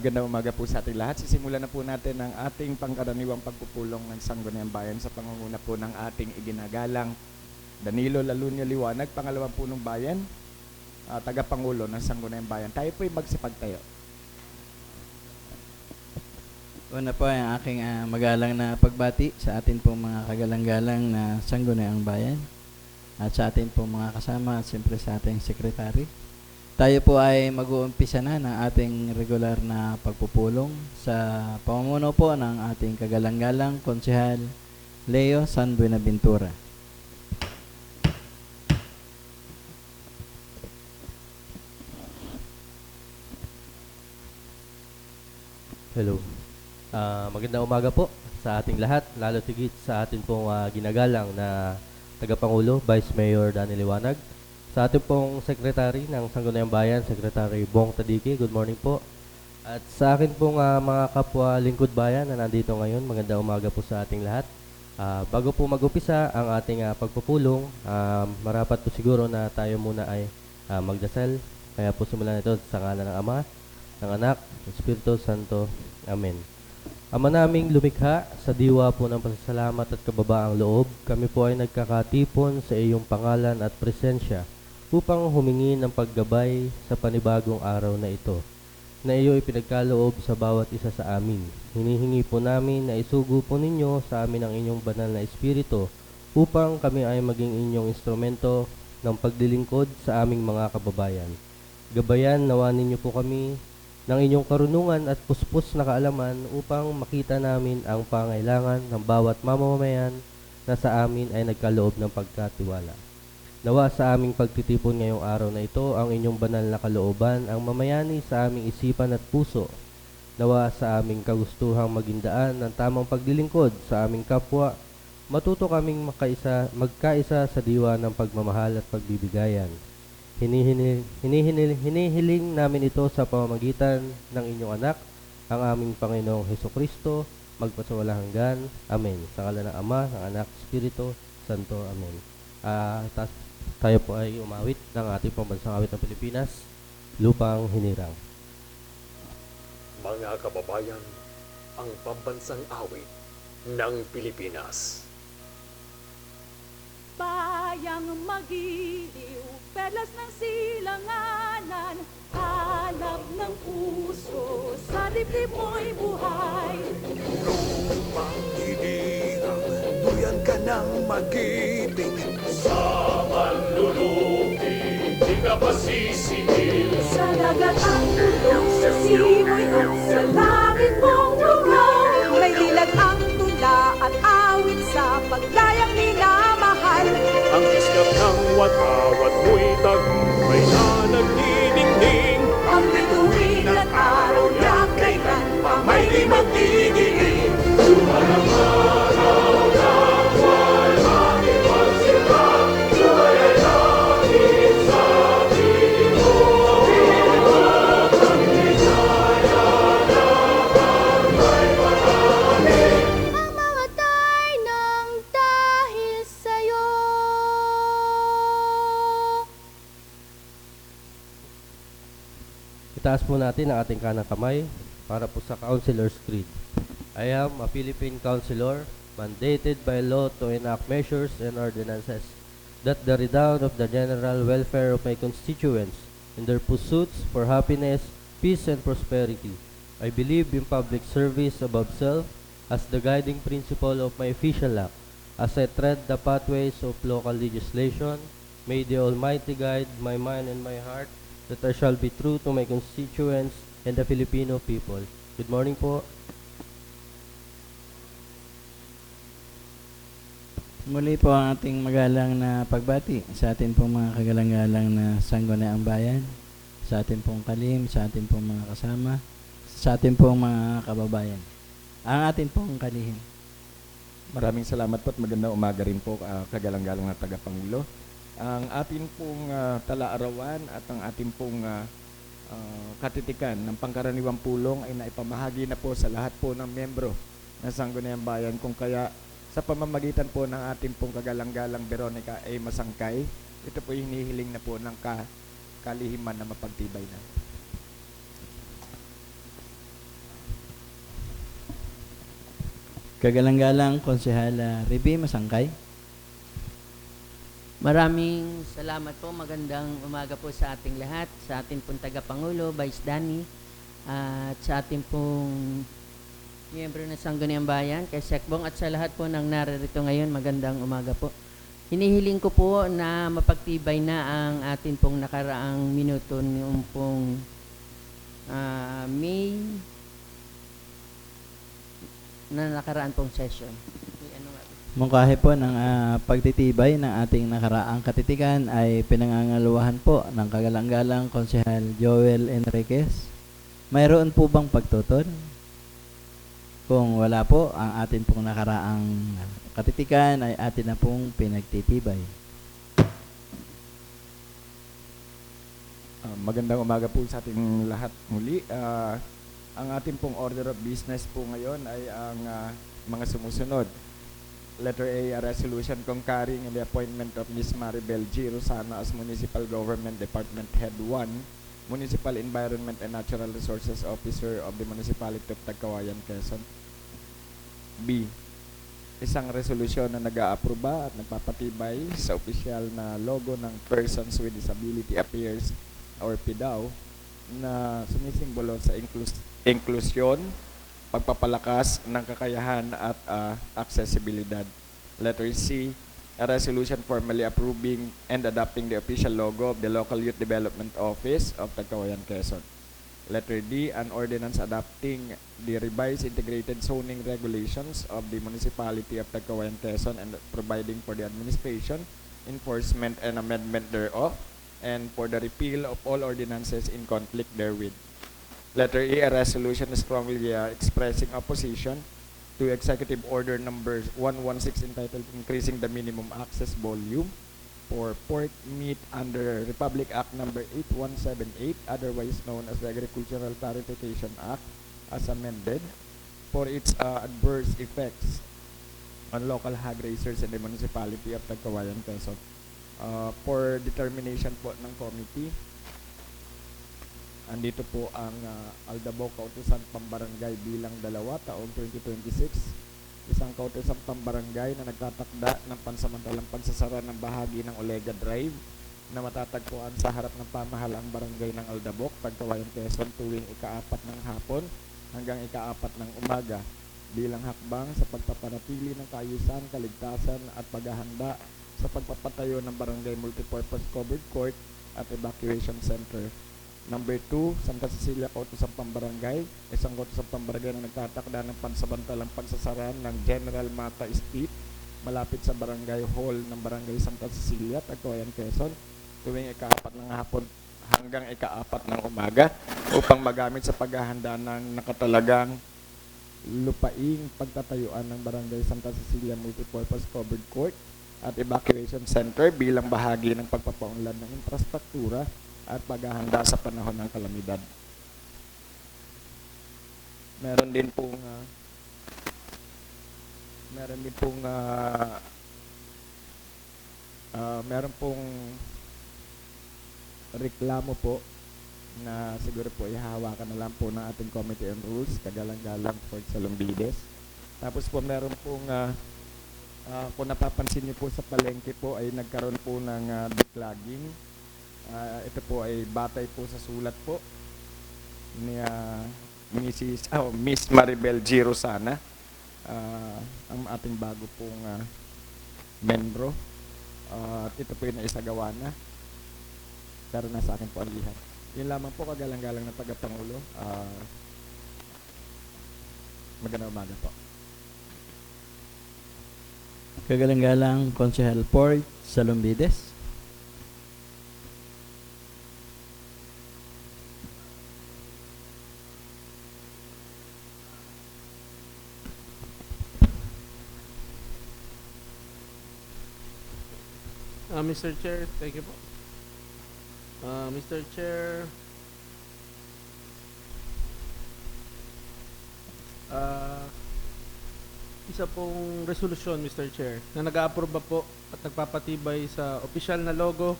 Magandang umaga po sa ating lahat. Sisimulan na po natin ang ating pangkaraniwang pagpupulong ng Sangguniang Bayan sa pangunguna po ng ating iginagalang Danilo Lalunya Liwanag, pangalawang punong bayan, tagapangulo ng Sangguniang Bayan. Tayo po'y magsipagtayo. Una po ang aking magalang na pagbati sa atin pong mga kagalang-galang na Sangguniang Bayan at sa atin pong mga kasama at siyempre sa ating sekretary. Tayo po ay mag-uumpisa na ng ating regular na pagpupulong sa pamumuno po ng ating kagalang-galang Konsehal Leo San Buenaventura. Hello. Magandang umaga po sa ating lahat, lalo tigit sa ating pong ginagalang na tagapangulo, Vice Mayor Danny Liwanag. Sa ating pong Secretary ng Sangguniang Bayan, Secretary Bong Tadiki, good morning po. At sa akin pong mga kapwa lingkod bayan na nandito ngayon, magandang umaga po sa ating lahat. Bago po mag-upisa ang ating pagpupulong, marapat po siguro na tayo muna ay magdasal. Kaya po simulan ito sa ngalan ng Ama, ng Anak, ng Espiritu Santo. Amen. Ama naming lumikha, sa diwa po ng pasasalamat at kababaang loob, kami po ay nagkakatipon sa iyong pangalan at presensya upang humingi ng paggabay sa panibagong araw na ito, na iyo ipinagkaloob sa bawat isa sa amin. Hinihingi po namin na isugo po ninyo sa amin ang inyong banal na espiritu upang kami ay maging inyong instrumento ng paglilingkod sa aming mga kababayan. Gabayan nawa ninyo po kami ng inyong karunungan at puspos na kaalaman upang makita namin ang pangailangan ng bawat mamamayan na sa amin ay nagkaloob ng pagkatiwala. Nawa sa aming pagtitipon ngayong araw na ito ang inyong banal na kalooban ang mamayani sa aming isipan at puso. Nawa sa aming kagustuhang maging daan ng tamang paglilingkod sa aming kapwa, matuto kaming magkaisa sa diwa ng pagmamahal at pagbibigayan. Hinihiling namin ito sa pamamagitan ng inyong anak, ang aming Panginoong Hesukristo, magpasawalang hanggan. Amen. Sa ngalan ng Ama, ng Anak, Espiritu Santo. Amen. Tayo po ay umawit ng ating pambansang awit ng Pilipinas, Lupang Hinirang. Mga kababayan, ang pambansang awit ng Pilipinas. Bayang magiliw, perlas ng silanganan, hanap ng puso, sa dibdib mo'y buhay. Lupang hinirang, duyan ka ng magiting. Sa manlulupi, di ka pasisingil. Sa dagat ang tulong, sa simoy at sa langit mong tulong. May dilag ang tula at awit sa pagdayang minamahal. Ang iskap ng watawat mo'y tagumpay na nagdidingding. Ang bituin at araw niya kailan pa may di magdidilim. Sumalang araw ng walang ipagsilba, buhay ay langit sa Pinoy. Ang ligaya na may marami. Mamatay ng dahil sa'yo. Itaas po natin ang ating kanang kamay para po sa Councilor's Creed. I am a Philippine Councilor, mandated by law to enact measures and ordinances that the redound of the general welfare of my constituents in their pursuits for happiness, peace, and prosperity. I believe in public service above self as the guiding principle of my official act. As I tread the pathways of local legislation, may the Almighty guide my mind and my heart that I shall be true to my constituents and the Filipino people. Good morning po. Muli po ang ating magalang na pagbati sa atin pong mga kagalang-galang na Sangguniang Bayan, sa atin pong kalim, sa atin pong mga kasama, sa atin pong mga kababayan. Ang atin pong kalihim. Maraming salamat po at magandang umaga rin po, kagalang-galang na tagapangulo. Ang atin pong talaarawan at ang atin pong katitikan ng pangkaraniwang pulong ay naipamahagi na po sa lahat po ng miyembro ng Sangguniang Bayan, kung kaya sa pamamagitan po ng ating pong kagalang-galang Veronica A. Masangkay, ito po hinihiling na po ng kalihiman na mapagtibay na. Kagalang-galang Konsehal Riby Masangkay. Maraming salamat po. Magandang umaga po sa ating lahat, sa ating pong tagapangulo, Vice Danny, at sa ating pong miyembro ng Sangguniang Bayan, kay Sekbong, at sa lahat po ng naririto ngayon, magandang umaga po. Hinihiling ko po na mapagtibay na ang ating pong nakaraang minuto noong pong May na nakaraan pong session. Mungkahi po ng pagtitibay ng ating nakaraang katitikan ay pinangangaluhan po ng kagalang-galang Konsehal Joel Enriquez. Mayroon po bang pagtutol? Kung wala po, ang ating pong nakaraang katitikan ay atin na pong pinagtitibay. Magandang umaga po sa ating lahat muli. Ang ating pong order of business po ngayon ay ang mga sumusunod. Letter A, a resolution concurring in the appointment of Ms. Maribel G. Rosana as Municipal Government Department Head 1, Municipal Environment and Natural Resources Officer of the Municipality of Tagkawayan, Quezon. B, isang resolusyon na nag-aaproba at nagpapatibay sa opisyal na logo ng Persons with Disability Affairs or PDAO na sumisimbolo sa inklusyon, pagpapalakas ng kakayahan at accessibilidad. Letter C, a resolution formally approving and adopting the official logo of the Local Youth Development Office of Tagkawayan, Quezon. Letter D, an ordinance adopting the revised integrated zoning regulations of the Municipality of Tagkawayan, Quezon and providing for the administration, enforcement, and amendment thereof, and for the repeal of all ordinances in conflict therewith. Letter E, a resolution strongly expressing opposition to Executive Order number 116 entitled Increasing the Minimum Access Volume for Pork Meat under Republic Act number 8178, otherwise known as the Agricultural Clarification Act, as amended, for its adverse effects on local hog raisers in the Municipality of Tagkawayan, Quezon. For determination po ng committee, andito po ang Aldaboc Kautusan Pambarangay bilang 2 taong 2026. Isang kautusan pambarangay na nagtatakda ng pansamantalang pagsasara ng bahagi ng Olega Drive na matatagpuan sa harap ng pamahalaang barangay ng Aldaboc, Tagkawayan, Quezon tuwing ika-4 ng hapon hanggang ika-4 ng umaga bilang hakbang sa pagpapanatili ng kaayusan, kaligtasan at paghahanda sa pagpapatayo ng barangay multipurpose covered court at evacuation center. Number 2, Santa Cecilia Kautusan Pambarangay, isang kautusan pambarangay na nagtatakda ng pansamantalang pagsasara ng General Mata Street malapit sa barangay hall ng barangay Santa Cecilia, Tagkawayan, Quezon tuwing ika-4 ng hapon hanggang ika-4 ng umaga upang magamit sa paghahanda ng nakatalagang lupaing pagtatayuan ng barangay Santa Cecilia Multipurpose Covered Court at Evacuation Center bilang bahagi ng pagpapaunlad ng infrastruktura at paghahanda sa panahon ng kalamidad. Meron din pong reklamo po na siguro po ihahawakan na lang po ng ating Committee on Rules, kagalang-galang Fort Salombides. Tapos po meron pong kung napapansin niyo po sa palengke po ay nagkaroon po ng declogging. Ito po ay batay po sa sulat po ni Miss Maribel G. Rosana, ang ating bago pong membro. At ito po yung naisagawa na, pero nasa akin po ang lihat. Yun lamang po, kagalang-galang na tagapangulo. Magandang umaga po. Kagalang-galang Konsehal Port Salombides. Mr. Chair, thank you po. Mr. Chair, isa pong resolusyon, Mr. Chair, na nag-aaproba po at nagpapatibay sa opisyal na logo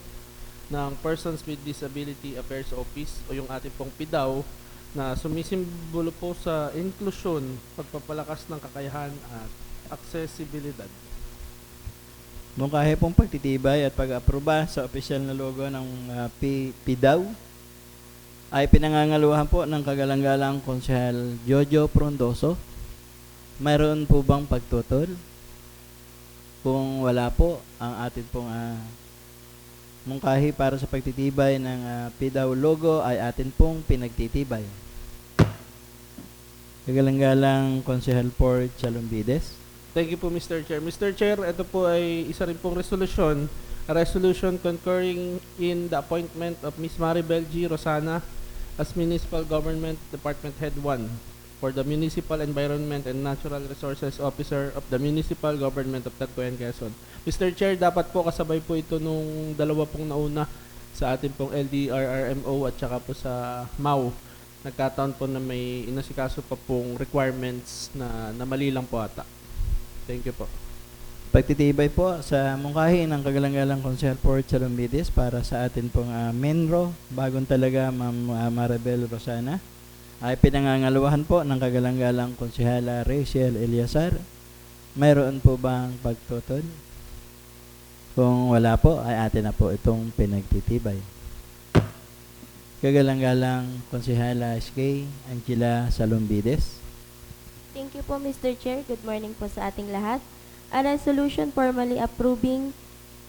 ng Persons with Disability Affairs Office o yung ating pong PDAO na sumisimbolo po sa inklusyon, pagpapalakas ng kakayahan at accessibilidad. Mungkahi pong pagtitibay at pag-aproba sa opisyal na logo ng PDAW ay pinangangaluhan po ng kagalang-galang Konsehal Jojo Frondoso. Mayroon po bang pagtutol? Kung wala po, ang atin pong mungkahi para sa pagtitibay ng PDAW logo ay atin pong pinagtitibay. Kagalang-galang Konsehal Port Chalumbides. Thank you po, Mr. Chair. Mr. Chair, ito po ay isa rin pong resolution, a resolution concurring in the appointment of Ms. Maribel G. Rosana as Municipal Government Department Head 1 for the Municipal Environment and Natural Resources Officer of the Municipal Government of Tagkoyan, Quezon. Mr. Chair, dapat po kasabay po ito nung dalawa pong nauna sa ating pong LDRRMO at saka po sa MAU. Nagkataon po na may inasikaso pa pong requirements na mali lang po ata. Thank you po. Pagtitibay po sa mungkahi ng kagalang-galang Konsehal Port Chalumbides para sa atin pong Menro, bagong talaga Ma'am Maribel Rosana, ay pinangangaluhan po ng kagalang-galang Konsehala Rachel Eliazar. Mayroon po bang pagtutol? Kung wala po, ay atin na po itong pinagtitibay. Kagalang-galang Konsehala SK Angela Salumbides. Thank you po, Mr. Chair. Good morning po sa ating lahat. A resolution formally approving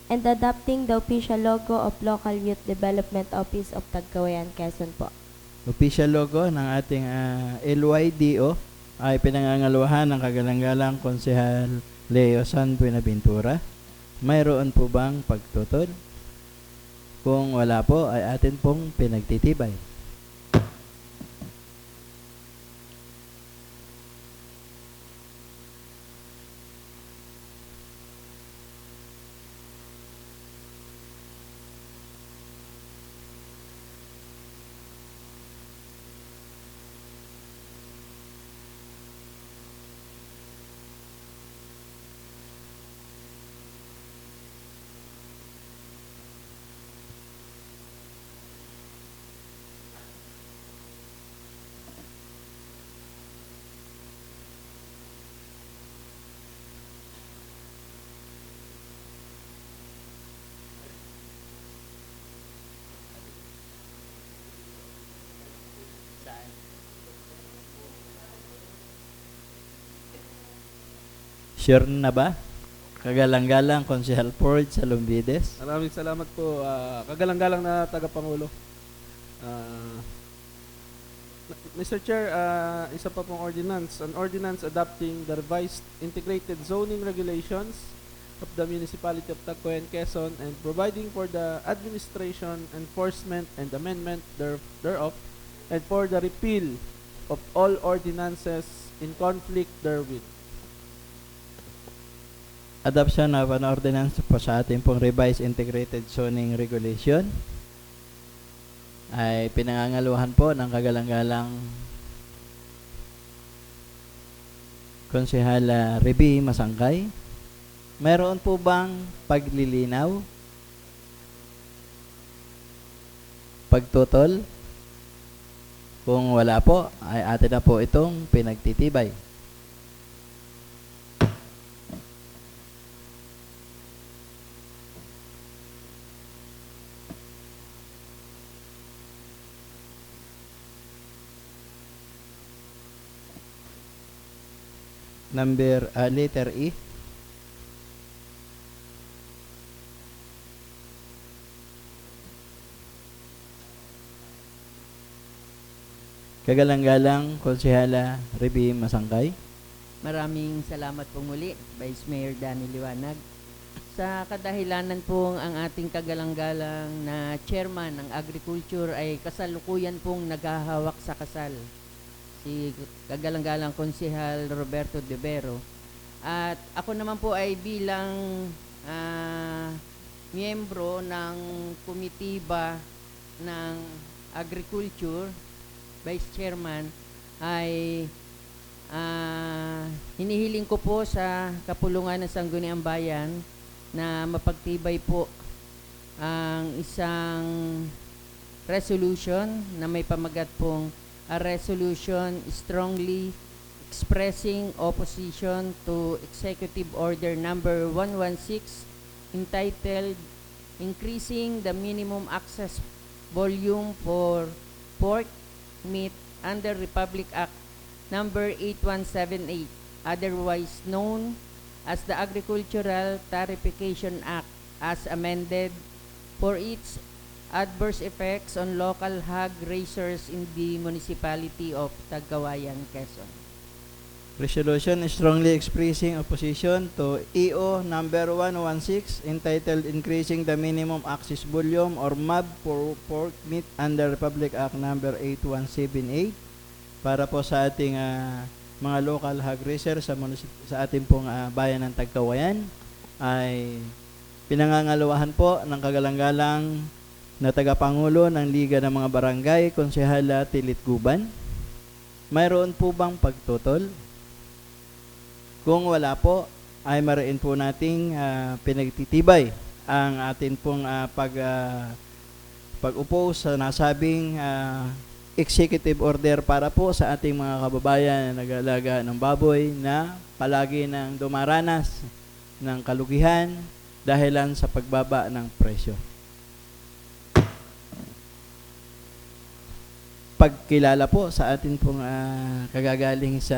and adopting the official logo of Local Youth Development Office of Tagkawayan, Quezon po. Official logo ng ating LYDO ay pinangangaluhan ng kagalang-galang Konsehal Leo San Buenaventura. Mayroon po bang pagtutol? Kung wala po, ay atin pong pinagtitibay. Sure na ba? Kagalang-galang Konsehal Port Chalumbides. Maraming salamat po, kagalang-galang na tagapangulo. Mr. Chair, isa pa pong ordinance, an ordinance adopting the revised integrated zoning regulations of the Municipality of Tagkoyan, Quezon, and providing for the administration, enforcement, and amendment thereof, and for the repeal of all ordinances in conflict therewith. Adoption of an ordinance po sa ating pong revised integrated zoning regulation ay pinangangaluhan po ng kagalang-galang Konsehala Reby Masangkay. Mayroon po bang paglilinaw? Pagtutol? Kung wala po, ay atin na po itong pinagtitibay. Letter E. Kagalang-galang Konsehala Reby Masangkay. Maraming salamat po muli, Vice Mayor Danny Liwanag. Sa kadahilanan pong ang ating kagalang-galang na chairman ng Agriculture ay kasalukuyan pong naghahawak sa kasal, si kagalang-galang Konsehal Roberto De Vero. At ako naman po ay bilang miyembro ng komitiba ng Agriculture, Vice Chairman, ay hinihiling ko po sa kapulungan ng Sangguniang Bayan na mapagtibay po ang isang resolution na may pamagat pong a resolution strongly expressing opposition to Executive Order Number 116 entitled Increasing the Minimum Access Volume for Pork Meat under Republic Act Number 8178, otherwise known as the Agricultural Tarification Act as amended, for its adverse effects on local hog raisers in the municipality of Tagkawayan, Quezon. Resolution strongly expressing opposition to EO number 116 entitled Increasing the Minimum Access Volume or MAB for Pork Meat under Republic Act number 8178 para po sa ating mga local hog raisers sa ating pong bayan ng Tagkawayan ay pinangangalawahan po ng kagalang-galang na tagapangulo ng Liga ng mga Barangay, Konsehala Tilit Guban. Mayroon po bang pagtutol? Kung wala po, ay mariin po nating pinagtitibay ang atin pong pag-upo sa nasabing executive order para po sa ating mga kababayan na nag-alaga ng baboy na palagi nang dumaranas ng kalugihan dahilan sa pagbaba ng presyo. Pagkilala po sa atin pong kagagaling sa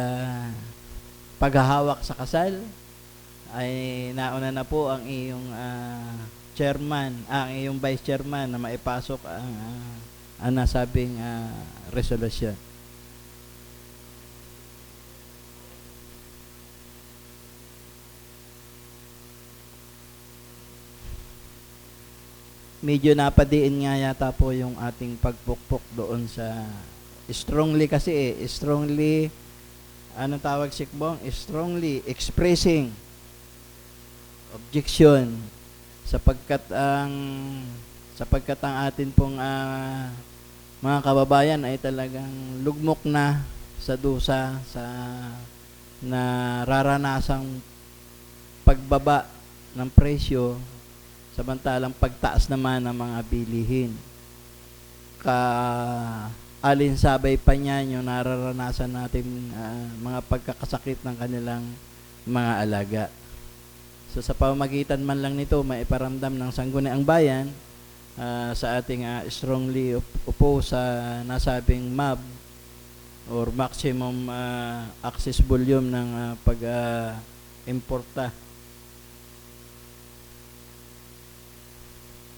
paghahawak sa kasal ay nauna na po ang iyong chairman, ang iyong vice chairman na maipasok ang nasabing resolution. Medyo napadiin nga yata po yung ating pagpukpok doon sa strongly kasi strongly anong tawag sikbong? Strongly expressing objection sapagkat ang atin pong mga kababayan ay talagang lugmok na sa dusa sa nararanasang pagbaba ng presyo samantalang pagtaas naman ng mga bilihin. Alinsabay pa niyan yung nararanasan natin mga pagkakasakit ng kanilang mga alaga. So sa pamamagitan man lang nito, maiparamdam ng sangguniang bayan sa ating strongly oppose sa nasabing MAB or maximum access volume ng pag-importa.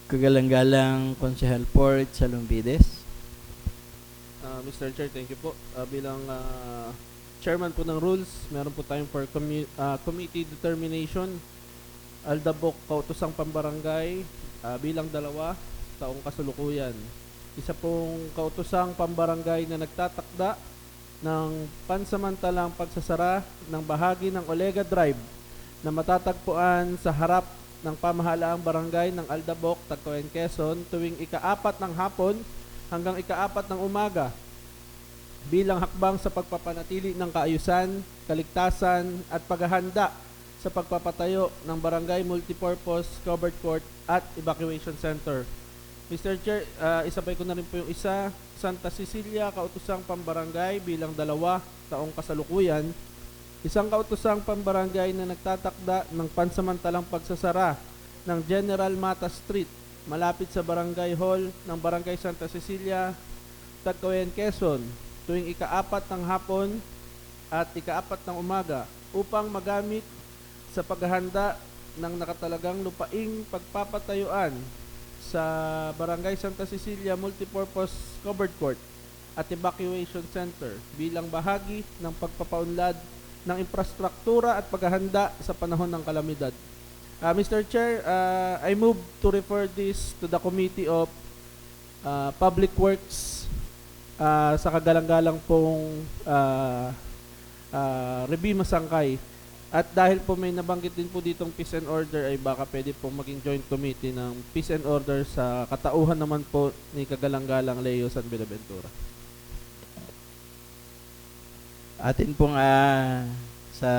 Kagalang-galang Konsehal Port Salumbides. Mr. Chair, thank you po. Bilang chairman po ng rules, meron po tayong for committee determination. Aldabok, kautosang pambarangay, bilang 2, taong kasalukuyan. Isa pong kautosang pambarangay na nagtatakda ng pansamantalang pagsasara ng bahagi ng Olega Drive na matatagpuan sa harap ng pamahalaang barangay ng Aldabok, Tagkawayan, Quezon tuwing ika-4 ng hapon hanggang ika-4 ng umaga bilang hakbang sa pagpapanatili ng kaayusan, kaligtasan at paghahanda sa pagpapatayo ng barangay multipurpose covered court at evacuation center. Mr. Chair, isabay ko na rin po yung isa, Santa Cecilia, kautosang pambarangay bilang 2, taong kasalukuyan. Isang kautosang pambarangay na nagtatakda ng pansamantalang pagsasara ng General Mata Street malapit sa Barangay Hall ng Barangay Santa Cecilia, Tagkawayan, Quezon tuwing ika-4 ng hapon at ika-4 ng umaga upang magamit sa paghahanda ng nakatalagang lupaing pagpapatayuan sa Barangay Santa Cecilia Multipurpose Covered Court at Evacuation Center bilang bahagi ng pagpapaunlad ng infrastruktura at paghahanda sa panahon ng kalamidad. Mr. Chair, I move to refer this to the Committee of Public Works sa kagalang-galang pong Rebi Masangkay. At dahil po may nabanggit din po ditong peace and order ay baka pwede po maging joint committee ng peace and order sa katauhan naman po ni kagalang-galang Leo San Bienaventura. Atin pong sa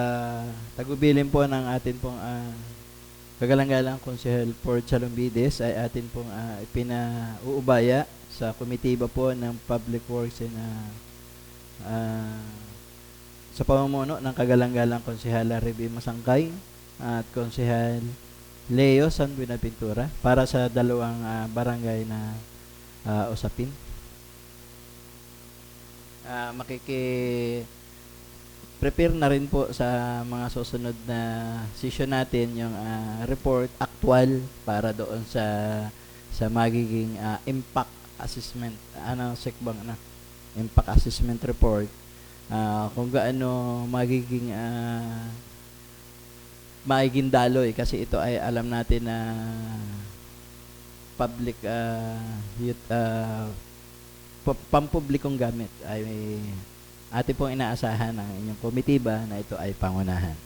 tagubilin po ng atin pong kagalang-galang Konsehal Port Salumbides ay atin pong ipinauubaya sa komitiba po ng Public Works and sa pamumuno ng kagalang-galang Konsehala Revie Masangkay at Konsehal Leo San Buenaventura para sa dalawang barangay na usapin. Prepare na rin po sa mga susunod na session natin yung report actual para doon sa magiging impact assessment, impact assessment report, kung gaano magiging daloy, kasi ito ay alam natin na public youth, pampublikong gamit ay atin pong inaasahan ng inyong komitiba na ito ay pangunahan.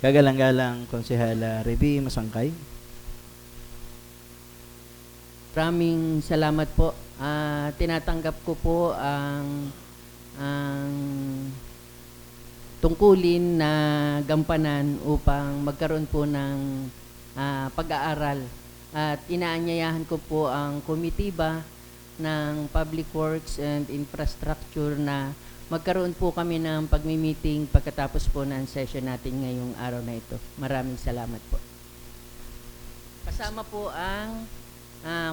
Kagalang-galang Konsehala Revie Masangkay. Maraming salamat po. Tinatanggap ko po ang tungkulin na gampanan upang magkaroon po ng pag-aaral. At inaanyayahan ko po ang komitiba ng Public Works and Infrastructure na magkaroon po kami ng pagmi-meeting pagkatapos po ng session natin ngayong araw na ito. Maraming salamat po. Kasama po ang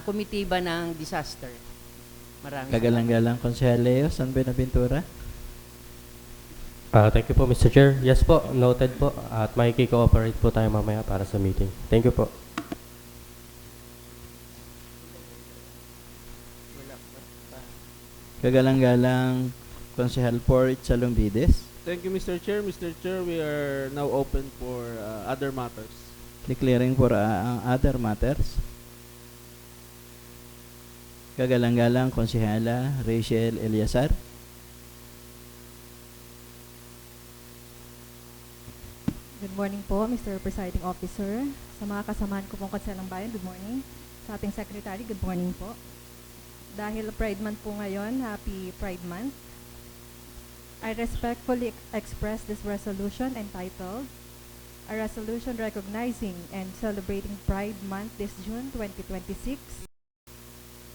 komitiba ng disaster. Maraming Kagalang-galang Konsehal Leo San Buenaventura. Thank you po, Mr. Chair. Yes po, noted po. At makiki-cooperate po tayo mamaya para sa meeting. Thank you po. Kagalang-galang Konsehal Port Salumbides. Thank you, Mr. Chair. Mr. Chair, we are now open for other matters. Declaring for ang other matters. Kagalang-galang Konsehala Rachel Eliasar. Good morning po, Mr. Presiding Officer. Sa mga kasamahan ko pong Konselang Bayan, good morning. Sa ating Secretary, good morning po. Dahil Pride Month po ngayon, Happy Pride Month. I respectfully express this resolution entitled, A Resolution Recognizing and Celebrating Pride Month this June 2026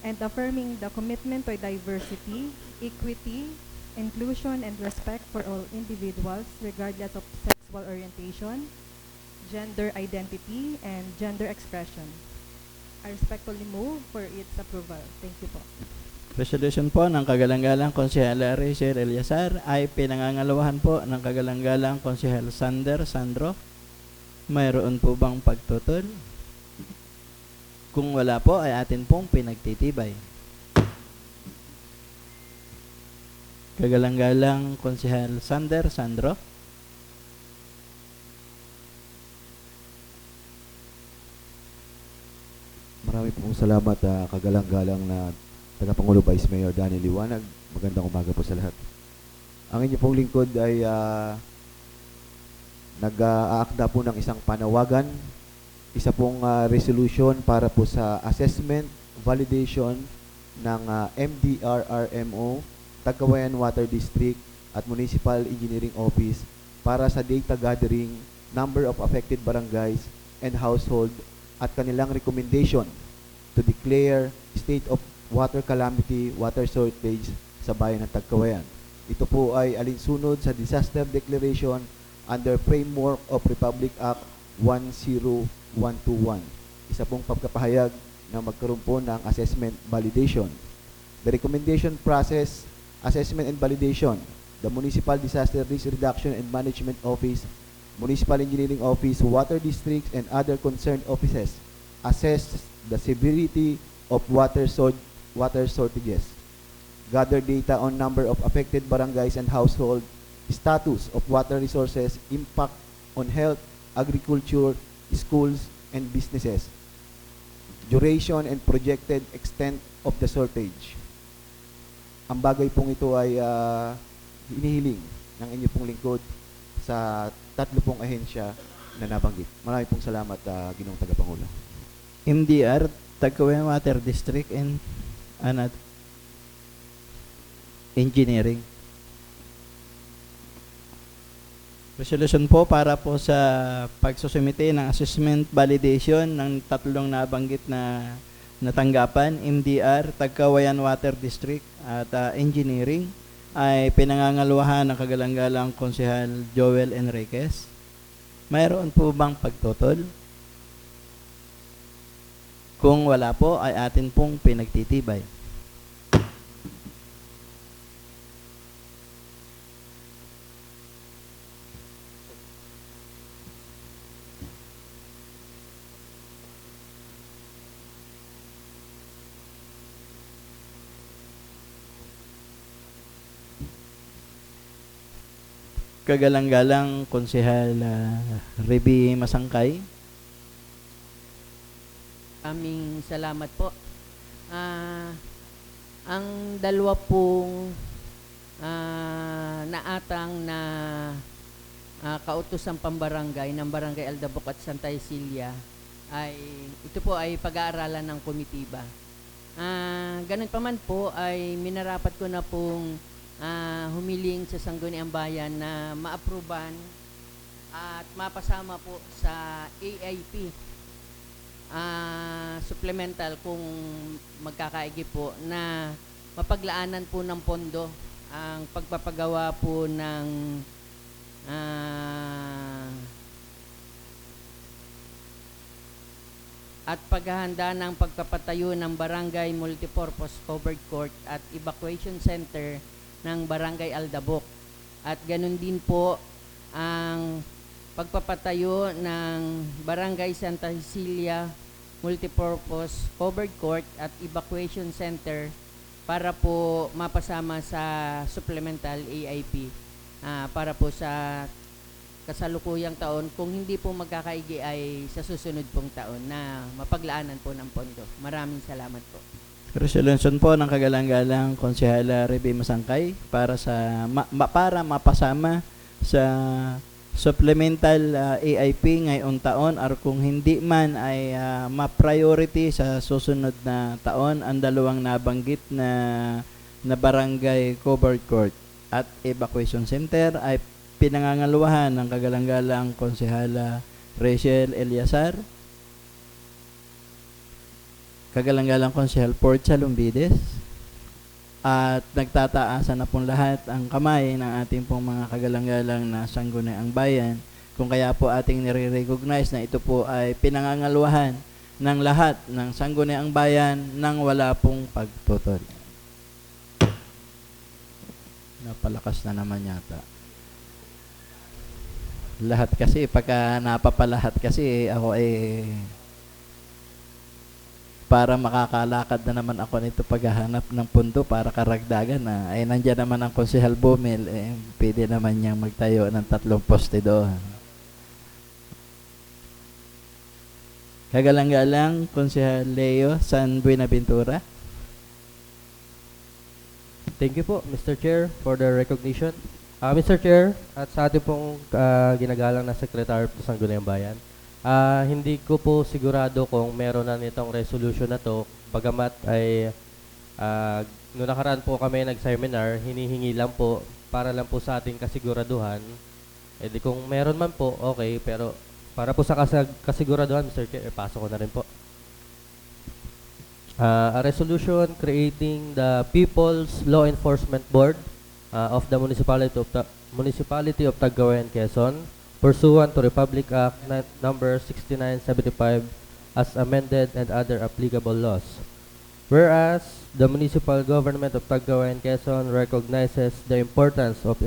and affirming the commitment to diversity, equity, inclusion, and respect for all individuals regardless of sexual orientation, gender identity, and gender expression. I respectfully move for its approval. Thank you po. Resolution po ng kagalang-galang Konsehala Rachel Eliasar ay pinangangalawahan po ng kagalang-galang Konsehal Sander Sandro. Mayroon po bang pagtutol? Kung wala po ay atin pong pinagtitibay. Kagalang-galang Konsehal Sander Sandro. Marami pong salamat, kagalang-galang na Tagapangulo Vice Mayor Danny Liwanag. Magandang umaga po sa lahat. Ang inyo pong lingkod ay nag-aakda po ng isang panawagan, isa pong resolution para po sa assessment, validation ng MDRRMO, Tagkawayan Water District at Municipal Engineering Office para sa data gathering, number of affected barangays and household at kanilang recommendation to declare state of water calamity, water shortage sa bayan ng Tagkawayan. Ito po ay alinsunod sa disaster declaration under framework of Republic Act 10121. Isa pong pagkapahayag na magkaroon po ng assessment validation. The recommendation process, assessment and validation, the Municipal Disaster Risk Reduction and Management Office, Municipal Engineering Office, Water Districts, and other concerned offices assess the severity of water shortages, gather data on number of affected barangays and household, status of water resources, impact on health, agriculture, schools, and businesses, duration and projected extent of the shortage. Ang bagay pong ito ay hinihiling ng inyo pong lingkod sa tatlo pong ahensya na nabanggit. Maraming pong salamat, Ginoong Tagapangulo. MDR, Tagkawayan Water District and Engineering. Resolution po para po sa pagsusumite ng assessment validation ng tatlong nabanggit na na tanggapan, MDR, Tagkawayan Water District at Engineering ay pinangangaluhan ng kagalang-galang Konsehal Joel Enriquez. Mayroon po bang pagtutol? Kung wala po, ay atin pong pinagtitibay. Kagalang-galang Konsehal Reby Masangkay. Aming salamat po. Ang dalawa pong naatang na kautosang pambarangay ng Barangay Aldabok at Santa Cecilia ay ito po ay pag-aaralan ng komitiba. Ganun pa man po ay minarapat ko na pong humiling sa Sangguniang Bayan na maaproban at mapasama po sa AIP supplemental kung magkakaigi po na mapaglaanan po ng pondo ang pagpapagawa po ng at paghahanda ng pagpapatayo ng Barangay Multipurpose Covered Court at Evacuation Center ng Barangay Aldabok. At ganun din po ang pagpapatayo ng Barangay Santa Cecilia Multipurpose Covered Court at Evacuation Center para po mapasama sa supplemental AIP para po sa kasalukuyang taon. Kung hindi po magkakaigi ay sa susunod pong taon na mapaglaanan po ng pondo. Maraming salamat po. Resolution po ng kagalang-galang Konsehala Reby Masangkay para sa para mapasama sa supplemental AIP ngayong taon or kung hindi man ay ma-priority sa susunod na taon ang dalawang nabanggit na barangay covered court at evacuation center ay pinangangaluhan ng kagalang-galang Konsehala Rachel Eliazar, kagalang-galang Konsehal Port Salumbides, at nagtataasan na pong lahat ang kamay ng ating pong mga kagalang-galang na Sangguniang Bayan. Kung kaya po ating nire-recognize na ito po ay pinangangaluhan ng lahat ng Sangguniang Bayan nang wala pong pagtutol. Napalakas na naman yata. Lahat kasi, pagka napapalahat kasi, ako para makakalakad na naman ako nito paghahanap ng pundo para karagdagan na nandiyan naman ang Konsehal Bumil, pwede naman niyang magtayo ng 3 poste doon. Kagalang-galang Konsehal Leo San Buenaventura. Thank you po, Mr. Chair, for the recognition. Mr. Chair, at sa ating pong ginagalang na Secretary of Sangguniang Bayan, hindi ko po sigurado kung meron na nitong resolution na to, bagamat ay noong nakaraan po kami nag-seminar, hinihingi lang po para lang po sa ating kasiguraduhan. Di kung meron man po, okay, pero para po sa kasiguraduhan, Mr. Chair, pasok ko na rin po. A resolution creating the People's Law Enforcement Board of the Municipality of Tagkawayan, Quezon, pursuant to Republic Act number 6975 as amended and other applicable laws. Whereas the municipal government of Tagkawayan, Quezon recognizes the importance of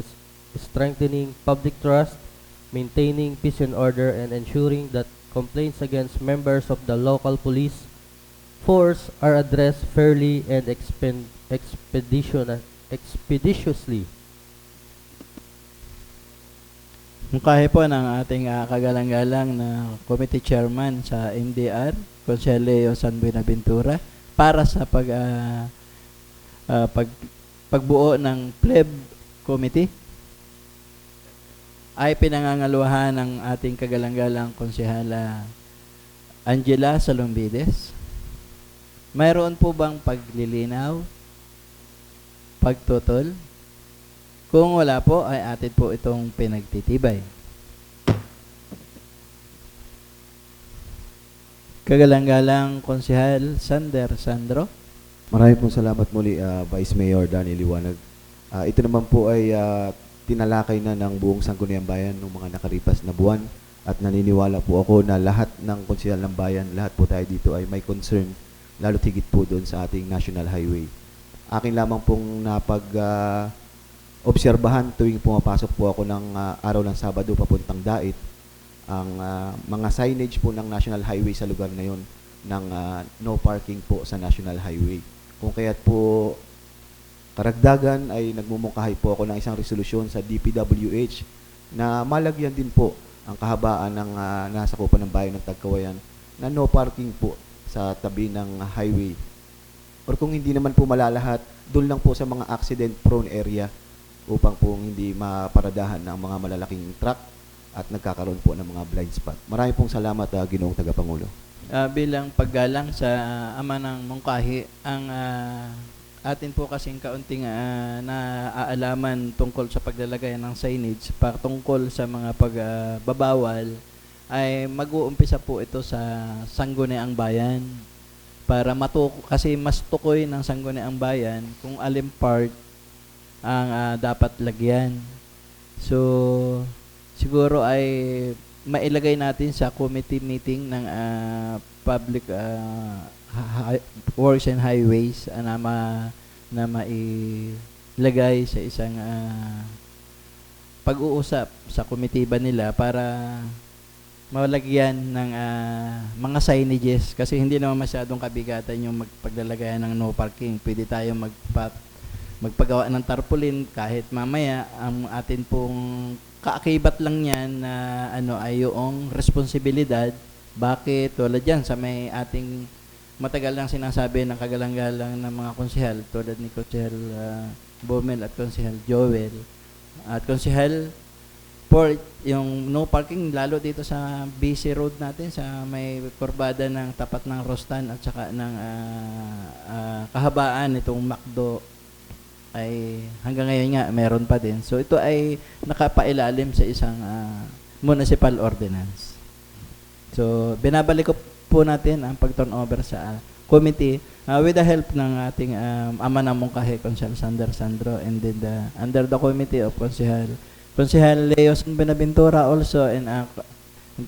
strengthening public trust, maintaining peace and order, and ensuring that complaints against members of the local police force are addressed fairly and expeditiously. Mungkahi po ng ating kagalang-galang na committee chairman sa MDR, Konsehal Leo San Buenaventura, para sa pagbuo ng pleb committee ay pinangangaluhan ng ating kagalang-galang Konsehala Angela Salumbides. Mayroon po bang paglilinaw, pagtutol? Kung wala po, ay atin po itong pinagtitibay. Kagalang-galang Konsehal Sander Sandro. Maraming pong salamat muli, Vice Mayor Danny Liwanag. Ito naman po ay tinalakay na ng buong Sangguniang Bayan ng mga nakalipas na buwan at naniniwala po ako na lahat ng konsehal ng bayan, lahat po tayo dito ay may concern, lalo tigit po doon sa ating National Highway. Akin lamang pong obserbahan tuwing pumapasok po ako ng araw ng Sabado papuntang Dait, ang mga signage po ng National Highway sa lugar na yon ng no parking po sa National Highway. Kung kaya't po karagdagan ay nagmumungkahi po ako ng isang resolusyon sa DPWH na malagyan din po ang kahabaan ng nasakupan ng bayan ng Tagkawayan na no parking po sa tabi ng highway. Or kung hindi naman po malalahat, doon lang po sa mga accident-prone area upang po hindi maparadahan ng mga malalaking truck at nagkakaroon po ng mga blind spot. Maraming pong salamat, Ginoong Tagapangulo. Bilang paggalang sa ama ng mungkahi, ang atin po kasing kaunting naaalaman tungkol sa paglalagay ng signage patungkol sa mga pagbabawal ay mag-uumpisa po ito sa Sangguniang Bayan para kasi mas tukoy ng Sangguniang Bayan kung alin part ang dapat lagyan. So siguro ay mailagay natin sa committee meeting ng Public Works and Highways na mailagay sa isang pag-uusap sa komitiba nila para malagyan ng mga signages kasi hindi naman masyadong kabigatan yung paglalagayan ng no parking. Pwede tayo magpagawa ng tarpaulin kahit mamaya ang atin pong kaakibat lang yan na ay yung responsibilidad. Bakit? Tulad yan sa may ating matagal lang sinasabi ng kagalang-galang ng mga konsehal tulad ni Konsehal Bomel at Konsehal Joel at Konsehal Port, yung no parking lalo dito sa BC Road natin sa may kurbada ng tapat ng Rostan at saka ng kahabaan itong Macdo ay hanggang ngayon nga meron pa din. So ito ay nakapailalim sa isang municipal ordinance. So binabalik ko po natin ang pag-turnover sa committee with the help ng ating ama ng mungkahi, Konsehal Sander Sandro, and then under the committee of Konsehal Leoson Benaventura also, and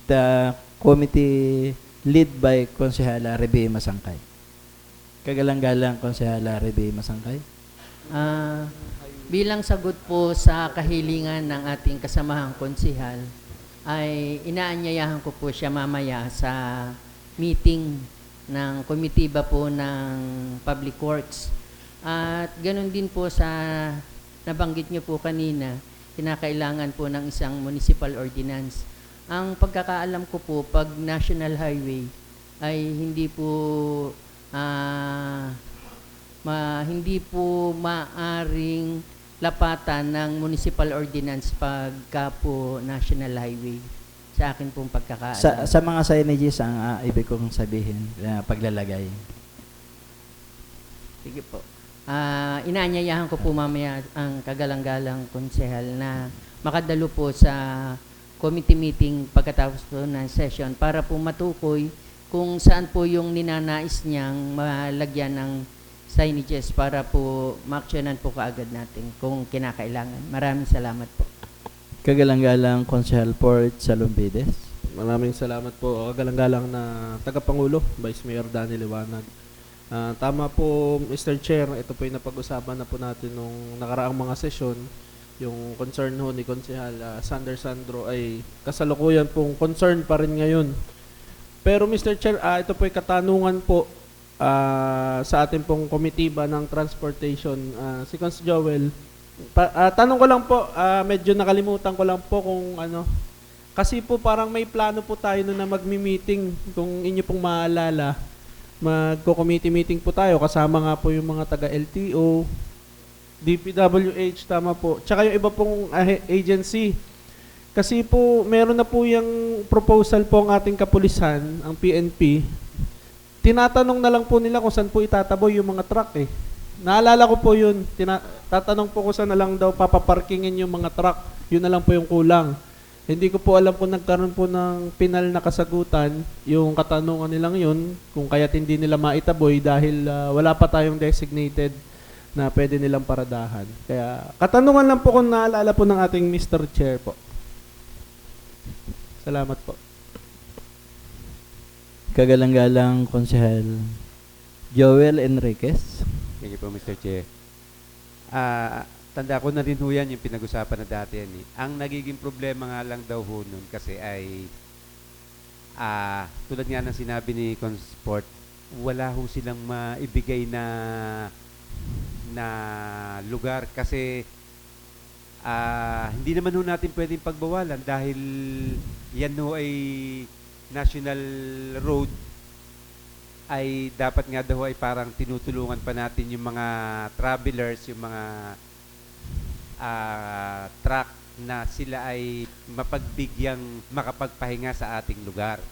the committee lead by Konsehal Rebe Masangkay. Kagalang-galang Konsehal Rebe Masangkay. Bilang sagot po sa kahilingan ng ating kasamahang konsehal, ay inaanyayahan ko po siya mamaya sa meeting ng komitiba po ng Public Works. At ganun din po sa nabanggit niyo po kanina, kinakailangan po ng isang municipal ordinance. Ang pagkakaalam ko po, pag National Highway ay hindi po hindi po maaring lapatan ng municipal ordinance pagka po National Highway. Sa akin pong pagkakaalam. Sa mga signages ang ibig kong sabihin, paglalagay. Sige po. Inaanyayahan ko po mamaya ang kagalang-galang konsehal na makadalo po sa committee meeting pagkatapos po ng session para po matukoy kung saan po yung ninanais niyang malagyan ng signages para po ma-actionan po kaagad natin kung kinakailangan. Maraming salamat po. Kagalang-galang Konsehal Port Salumbides. Maraming salamat po. Kagalang-galang na Tagapangulo, Vice Mayor Danny Liwanag. Tama po, Mr. Chair, ito po yung napag-usapan na po natin nung nakaraang mga sesyon. Yung concern ho ni Konsehal Sander Sandro ay kasalukuyan pong concern pa rin ngayon. Pero Mr. Chair, ito po yung katanungan po sa ating pong komitiba ng transportation. Si Cons Joel, tanong ko lang po, medyo nakalimutan ko lang po kung ano, kasi po parang may plano po tayo na magmi-meeting, kung inyo pong maalala, magko-committee meeting po tayo, kasama nga po yung mga taga-LTO, DPWH, tama po, tsaka yung iba pong agency. Kasi po, meron na po yung proposal po ang ating kapulisan, ang PNP, tinatanong na lang po nila kung saan po itataboy yung mga truck eh. Naalala ko po yun, tatanong po kung saan na lang daw papaparkingin yung mga truck, yun na lang po yung kulang. Hindi ko po alam kung nagkaroon po ng pinal na kasagutan yung katanungan nilang yun, kung kaya't hindi nila maitaboy dahil wala pa tayong designated na pwede nilang paradahan. Kaya katanungan lang po kung naalala po ng ating Mr. Chair po. Salamat po. Kagalang-galang Konsehal Joel Enriquez. Thank you po, Mr. Chair. Tanda ko na rin ho yan yung pinag-usapan na dati yan. Ang nagiging problema nga lang daw ho nun kasi ay tulad nga ng sinabi ni Consport, wala ho silang maibigay na lugar kasi hindi naman ho natin pwedeng pagbawalan dahil yan ho ay national road, ay dapat nga daw ay parang tinutulungan pa natin yung mga travelers, yung mga truck na sila ay mapagbigyan makapagpahinga sa ating lugar.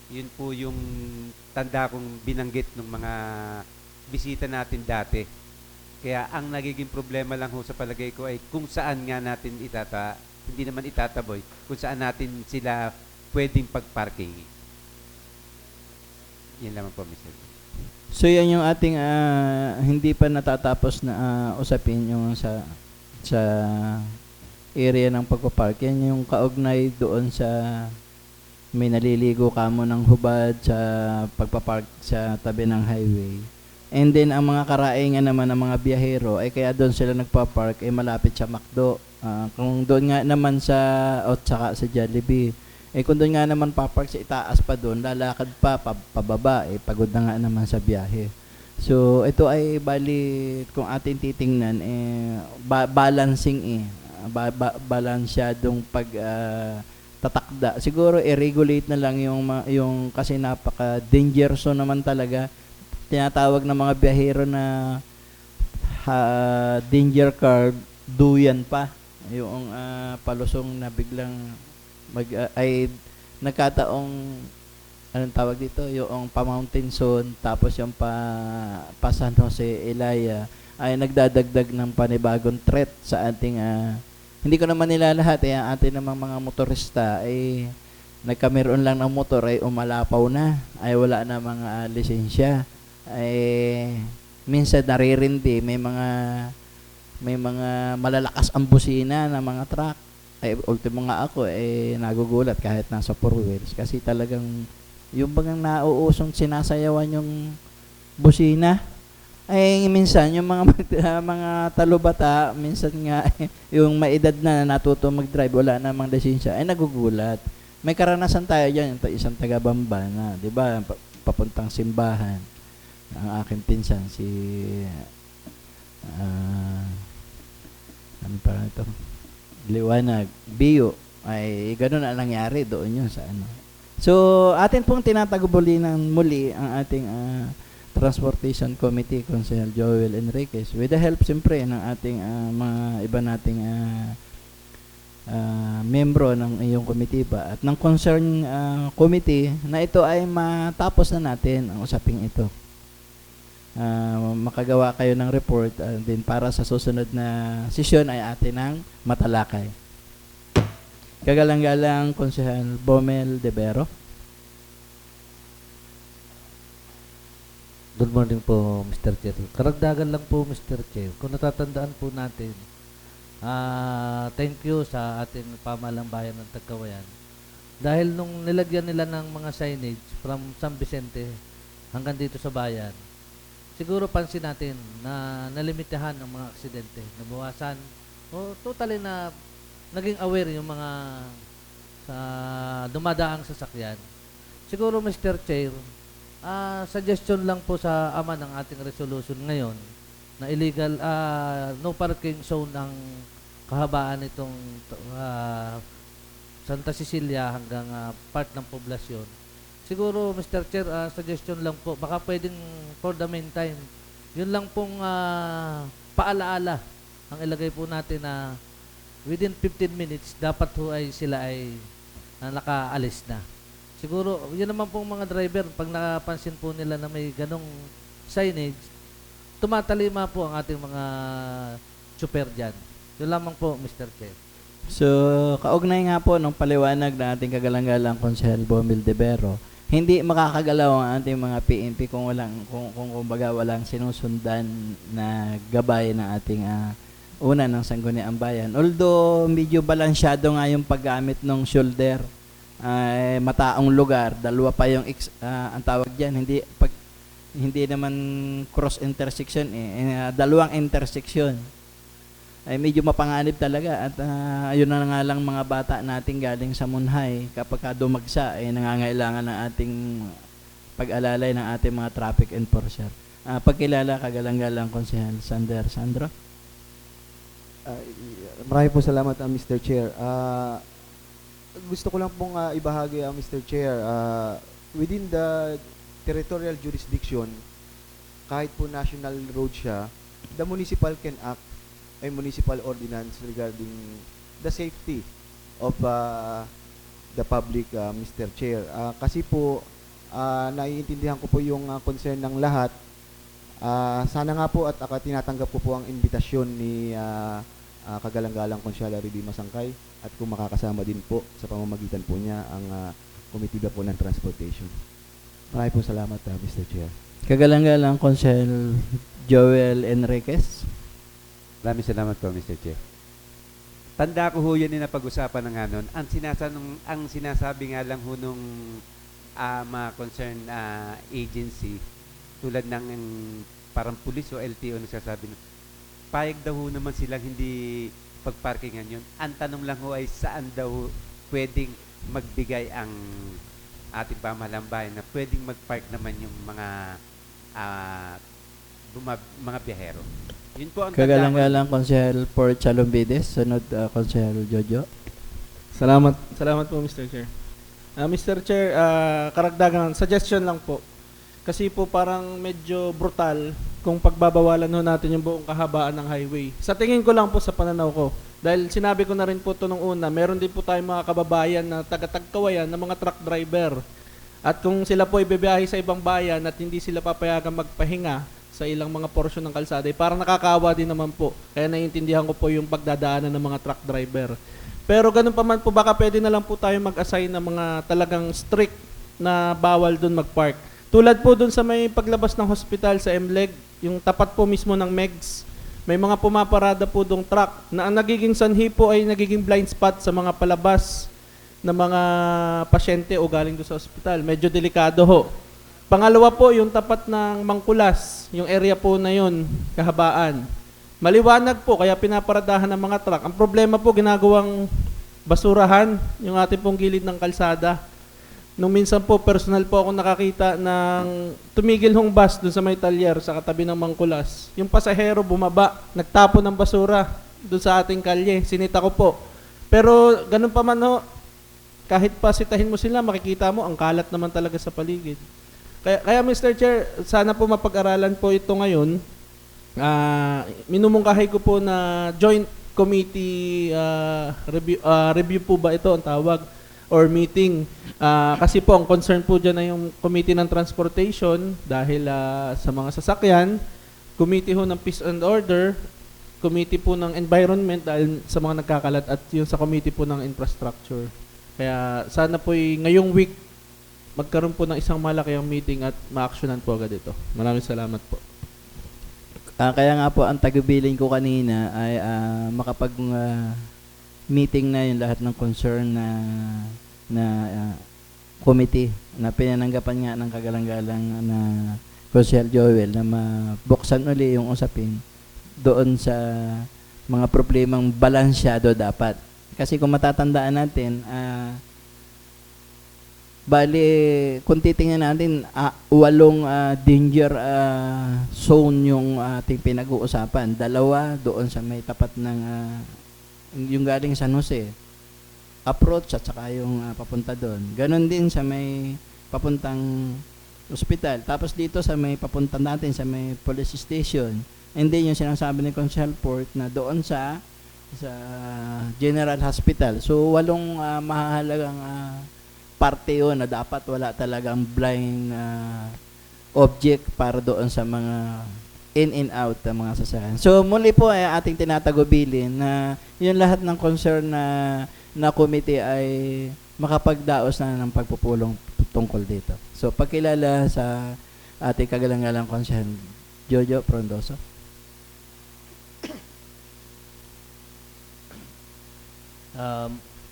Yun po yung tanda kong binanggit ng mga bisita natin dati. Kaya ang nagiging problema lang ho sa palagay ko ay kung saan nga natin hindi naman itataboy, kung saan natin sila pwedeng pagparking. Yan lamang po, Mr. So yan yung ating hindi pa natatapos na usapin yung sa area ng pagpapark. Yan yung kaugnay doon sa may naliligo kamo ng hubad sa pagpapark sa tabi ng highway. And then ang mga karaingan naman ng mga biyahero ay kaya doon sila nagpa-park ay malapit sa McDo. Kung doon nga naman sa saka sa Jollibee, kung doon nga naman papark sa itaas pa doon, lalakad pa pababa, pagod na nga naman sa biyahe. So ito ay bali kung atin titingnan balancing balansyadong pag tatakda. Siguro i-regulate na lang yung kasi napaka dangerous naman talaga. Tinatawag ng mga biyahero na danger car, duyan pa. Yung palusong na biglang ay nagkataong anong tawag dito, yung pa-Mountain Zone, tapos yung pa San Jose, Elaya, ay nagdadagdag ng panibagong threat sa ating, hindi ko naman nila lahat, ang ating namang mga motorista, ay nagkameron lang ng motor, ay umalapaw na, ay wala na mga lisensya, ay minsan naririndi, may mga malalakas ang busina ng mga truck. Ay ultimo nga ako nagugulat kahit nasa 4 wheels kasi talagang yung bagang nauusong sinasayawan yung busina ay minsan yung mga talubata minsan nga yung maedad na natuto mag-drive wala namang lisensya ay nagugulat. May karanasan tayo diyan, isang taga Bamba na, 'di ba, papuntang simbahan. Ang aking pinsan si ano pa ito? Liwanag, Bio, ay gano'n na nangyari doon yun sa ano. So, atin pong tinatagubulinan muli ang ating Transportation Committee, Consejal Joel Enriquez, with the help siyempre ng ating mga iba nating membro ng iyong komitiba at ng concern committee na ito ay matapos na natin ang usaping ito. Makagawa kayo ng report din para sa susunod na sesyon ay atin ang matalakay. Kagalang-galang Konsehal Bomel Debero. Good morning po, Mr. Chair. Karagdagan lang po, Mr. Chair. Kung natatandaan po natin, thank you sa ating pamahalang bayan ng Tagkawayan. Dahil nung nilagyan nila ng mga signage from San Vicente hanggang dito sa bayan, siguro pansin natin na nalimitahan ng mga aksidente, nabawasan, o totally na naging aware yung mga sa dumadaang sasakyan. Siguro, Mr. Chair, suggestion lang po sa ama ng ating resolution ngayon na illegal, no parking zone ang kahabaan itong Santa Cecilia hanggang part ng poblasyon. Siguro, Mr. Chair, suggestion lang po, baka pwedeng for the meantime, yun lang pong paalaala ang ilagay po natin na within 15 minutes, dapat ho ay sila ay nakaalis na. Siguro, yun naman pong mga driver, pag nakapansin po nila na may ganong signage, tumatalima po ang ating mga super dyan. Yun lamang po, Mr. Chair. So, kaugnay nga po ng paliwanag na ating kagalang-galang Konsehal Bomil De Vero, hindi makakagalaw ang ating mga PNP kung kumbaga walang sinusundan na gabay ng ating una ng Sangguniang Bayan. Although medyo balansyado nga yung paggamit ng shoulder, mataong lugar, dalawa pa yung ang tawag diyan, hindi naman cross intersection dalawang intersection. Ay medyo mapanganib talaga at ayun na nga lang mga bata natin galing sa Munhay kapag dumagsa ay nangangailangan ng ating pag-alalay ng ating mga traffic enforcer. Pagkilala kagalang-galang Konsehal Sander Sandro. Marami po salamat, Mr. Chair. Gusto ko lang pong ibahagi, Mr. Chair, within the territorial jurisdiction, kahit po national road siya, the municipal can act a municipal ordinance regarding the safety of the public, Mr. Chair. Kasi po, naiintindihan ko po yung concern ng lahat. Sana nga po at tinatanggap ko po ang invitasyon ni kagalang-galang Konsehal Redy Masangkay at kung makakasama din po sa pamamagitan po niya ang komitiba po ng transportation. Maraming po salamat, Mr. Chair. Kagalang-galang Konsehal Joel Enriquez. Maraming salamat po, Mr. Chair. Tanda ko ho yun na pag-usapan ng anon. Ang sinasabi nga lang ho nung mga concerned agency, tulad ng parang pulis o LTO nagsasabi na, payag daw ho naman silang hindi pagparkingan yun. Ang tanong lang ho ay saan daw pwedeng magbigay ang ating pamahalang bayan na pwedeng mag-park naman yung mga biyahero. Yun po ang kagalang-galang Konsehal Port Chalumbides, sunod Konsehal Jojo. Salamat po, Mr. Chair. Mr. Chair, karagdagan, suggestion lang po. Kasi po parang medyo brutal kung pagbabawalan ho natin yung buong kahabaan ng highway. Sa tingin ko lang po sa pananaw ko, dahil sinabi ko na rin po ito nung una, meron din po tayong mga kababayan na taga-Tagkawayan na mga truck driver. At kung sila po ibibiyahe sa ibang bayan at hindi sila papayagan magpahinga sa ilang mga porsyon ng kalsada, parang nakakaawa din naman po. Kaya naiintindihan ko po yung pagdadaanan ng mga truck driver. Pero ganun pa man po, baka pwede na lang po tayo mag-assign ng mga talagang strict na bawal doon mag-park. Tulad po doon sa may paglabas ng hospital sa MLEG, yung tapat po mismo ng MEGS, may mga pumaparada po doong truck na ang nagiging sanhi po ay nagiging blind spot sa mga palabas na mga pasyente o galing doon sa hospital. Medyo delikado ho. Pangalawa po, yung tapat ng Mangkulas, yung area po na yun, kahabaan. Maliwanag po, kaya pinaparadahan ng mga truck. Ang problema po, ginagawang basurahan, yung ating pong gilid ng kalsada. Nung minsan po, personal po ako nakakita ng tumigil hong bus dun sa may talyer sa katabi ng Mangkulas. Yung pasahero bumaba, nagtapon ng basura dun sa ating kalye. Sinita ko po. Pero ganun pa man ho, kahit pa sitahin mo sila, makikita mo, ang kalat naman talaga sa paligid. Kaya Mr. Chair, sana po mapag-aralan po ito ngayon. Minumungkahi ko po na joint committee review po ba ito ang tawag or meeting. Kasi po ang concern po dyan ay yung committee ng transportation dahil sa mga sasakyan, committee ho ng peace and order, committee po ng environment dahil sa mga nagkakalat at yung sa committee po ng infrastructure. Kaya sana po ngayong week magkaroon po ng isang malakihang meeting at ma-actionan po agad ito. Maraming salamat po. Kaya nga po ang tagubilin ko kanina ay makapag-meeting na yung lahat ng concern na committee na pinananggapan nga ng kagalang-galang na Konsehal Joel na mabuksan uli yung usapin doon sa mga problemang balansyado dapat. Kasi kung matatandaan natin, bali, kung titingnan natin, 8 danger zone yung ating pinag-uusapan. 2 doon sa may tapat ng yung galing San Jose. Approach at saka yung papunta doon. Ganon din sa may papuntang ospital. Tapos dito sa may papunta natin sa may police station. And then yung sinasabi ni Konsehal Port na doon sa General Hospital. So 8 mahahalagang parte yun na dapat wala talagang blind object para doon sa mga in and out ang mga sasakyan. So muli po ay ating tinatagubilin na yung lahat ng concern na committee ay makapagdaos na ng pagpupulong tungkol dito. So pagkilala sa ating kagalang-galang Konsehal Jojo Frondoso.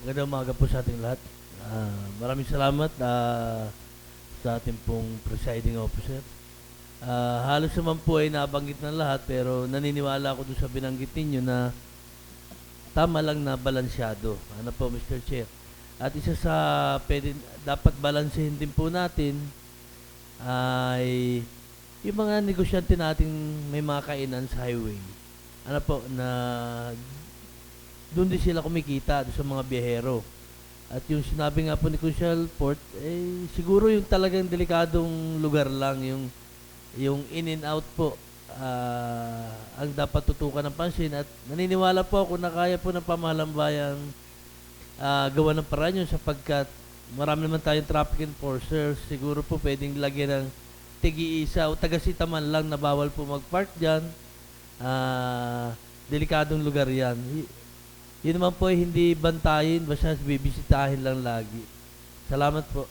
Magandang umaga po sa ating lahat. Maraming salamat sa ating pong presiding officer. Halos naman po ay nabanggit ng lahat, pero naniniwala ako doon sa binanggit ninyo na tama lang na balansyado. Ano po, Mr. Chair? At isa sa dapat balansehin din po natin ay yung mga negosyante natin may mga kainan sa highway. Ano po, na doon din sila kumikita doon sa mga biyahero. At yung sinabi nga po ni Consiel Port, siguro yung talagang delikadong lugar lang, yung in and out po, ang dapat tutukan ng pansin. At naniniwala po ako na kaya po ng pamahalang bayan gawa ng paraan yun, sapagkat marami naman tayong traffic enforcers. Siguro po pwedeng lagyan ng tigi-isa o taga-sita man lang na bawal po mag-park dyan. Delikadong lugar yan. Yun naman po ay hindi bantayin, basta bibisitahin lang lagi. Salamat po.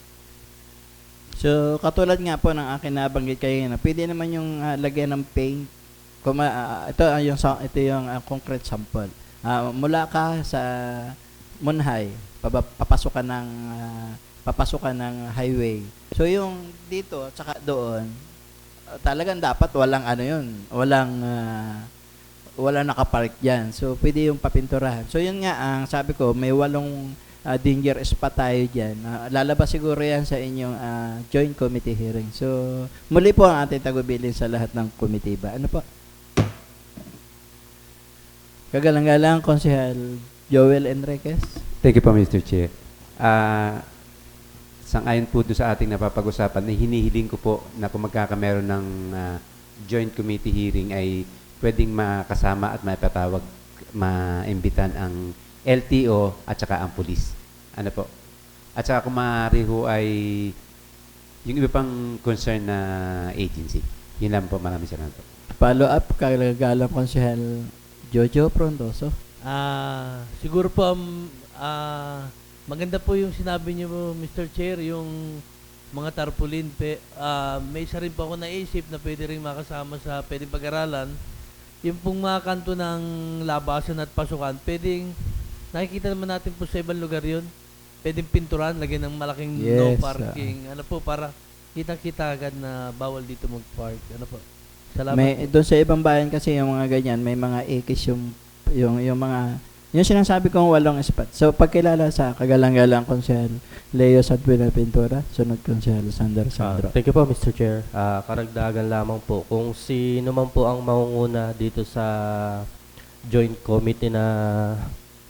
So, katulad nga po ng akin nabanggit kayo na pwede naman yung lagyan ng paint. Ito yung concrete sample. Mula ka sa Munhay, papasukan ng highway. So, yung dito, tsaka doon, talagang dapat walang wala nakapark dyan. So, pwede yung papinturahan. So, yun nga, ang sabi ko, may 8 danger spot tayo dyan. Lalabas siguro yan sa inyong joint committee hearing. So, muli po ang ating tagubilin sa lahat ng committee ba. Ano po? Kagalang-galang, Konsehal Joel Enriquez. Thank you po, Mr. Chair. Sang-ayon po doon sa ating napapag-usapan, na hinihiling ko po na kung magkakameron ng joint committee hearing ay pwedeng makasama at maipatawag, maimbitan ang LTO at saka ang pulis. Ano po? At saka kung maaari ho ay yung iba pang concern na agency. Yun lang po, maraming salamat po. Follow up, kagalang Konsehal Jojo Frondoso. Siguro po, maganda po yung sinabi niyo, Mr. Chair, yung mga tarpaulin. May isa rin po ako naisip na pwede rin makasama sa pwedeng pag-aralan. Yung pong mga kanto ng labasan at pasukan, pwedeng nakikita naman natin po sa ibang lugar yun. Pwedeng pinturan, lagyan ng malaking no parking. Ano po, para kitang-kita agad na bawal dito mag-park. Ano po. Salamat po. Doon sa ibang bayan kasi yung mga ganyan, may mga ekis yung mga yung sinasabi kong 8 spot. So, pagkilala sa kagalang-galang Konsehal Leo Santuina Pintura, sunod Konsehal Sander Sandro. Thank you po, Mr. Chair. Karagdagan lamang po, kung sino man po ang mangunguna dito sa joint committee na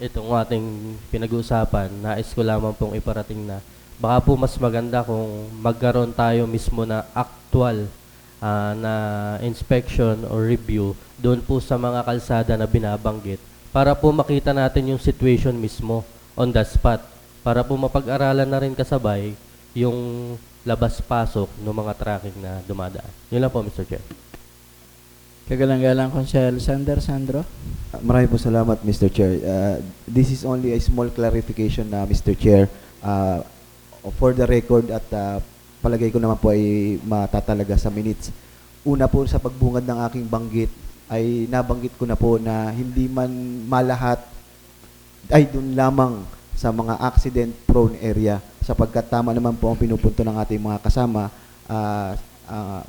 itong ating pinag-uusapan, nais ko lamang pong iparating na baka po mas maganda kung magkaroon tayo mismo na actual na inspection or review doon po sa mga kalsada na binabanggit, para po makita natin yung situation mismo on the spot, para po mapag-aralan na rin kasabay yung labas-pasok ng mga traffic na dumadaan. Yun lang po, Mr. Chair. Kagalang-galang Konsehal Sander Sandro. Maraming po salamat, Mr. Chair. This is only a small clarification na Mr. Chair. For the record at palagay ko naman po ay matatalaga sa minutes. Una po sa pagbungad ng aking banggit ay nabanggit ko na po na hindi man malahat ay dun lamang sa mga accident-prone area, sapagkat tama naman po ang pinupunto ng ating mga kasama,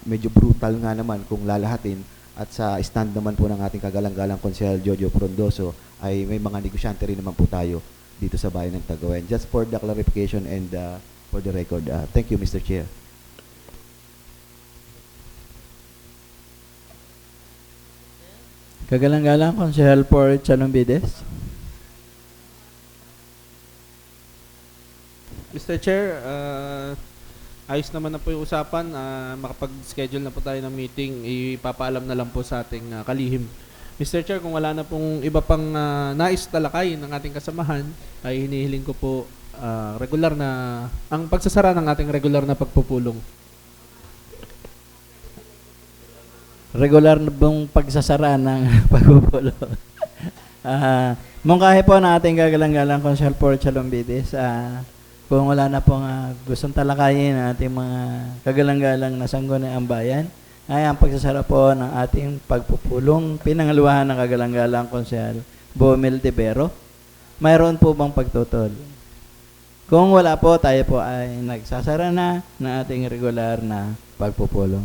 medyo brutal nga naman kung lalahatin, at sa stand naman po ng ating kagalang-galang Konsehal Jojo Frondoso ay may mga negosyante rin naman po tayo dito sa bayan ng Cagayan. Just for the clarification and for the record. Thank you, Mr. Chair. Kagalang-galang Konsehal Port Chanumbides. Mr. Chair, ayos naman na po yung usapan. Makapag-schedule na po tayo ng meeting. Ipapaalam na lang po sa ating kalihim. Mr. Chair, kung wala na pong iba pang nais talakay ng ating kasamahan, ay hinihiling ko po regular na ang pagsasara ng ating regular na pagpupulong. regular na pong pagsasara ng pagpupulo. Mungkahi po ng ating gagalang-galang Consul for Chalombides. Kung wala na pong gustong talakayin ng ating mga kagalang-galang na sangguniang bayan, ay ang pagsasara po ng ating pagpupulong pinangaluhan ng kagalang-galang Consul Bomel de Vero. Mayroon po bang pagtutol? Kung wala po, tayo po ay nagsasara na ng ating regular na pagpupulong.